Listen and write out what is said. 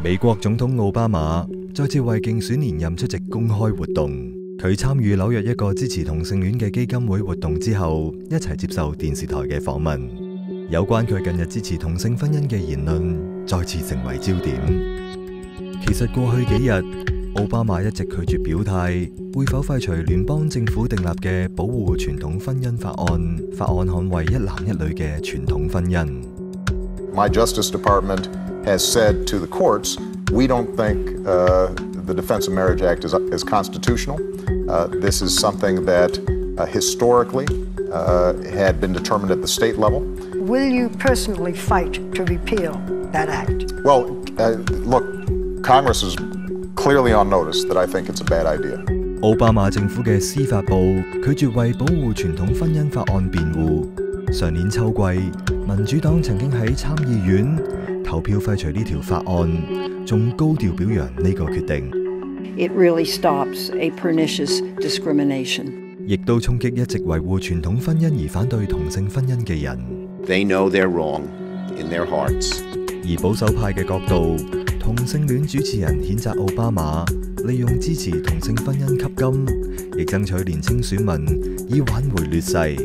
美國總統奧巴馬再次為競選連任出席公開活動。佢參與紐約一個支持同性戀嘅基金會活動之後，一齊接受電視台嘅訪問。有關佢近日支持同性婚姻嘅言論再次成為焦點。其實過去幾日，奧巴馬一直拒絕表態會否廢除聯邦政府訂立嘅保護傳統婚姻法案，法案捍衛一男一女嘅傳統婚姻。My Justice Department has said to the courts, we don't think the Defense of Marriage Act is constitutional. This is something that historically had been determined at the state level. Will you personally fight to repeal that act? Well, look, Congress is clearly on notice that I think it's a bad idea. 奧巴馬政府嘅司法部拒絕為保護傳統婚姻法案辯護。上年秋季，民主黨曾經喺參議院投票廢除呢條法案，仲高調表揚呢個決定。It really stops a pernicious discrimination. 亦都衝擊一直維護傳統婚姻而反對同性婚姻嘅人。They know they're wrong in their hearts. 而保守派嘅角度，同性戀主持人譴責奧巴馬利用支持同性婚姻吸金，亦爭取年輕選民以挽回劣勢。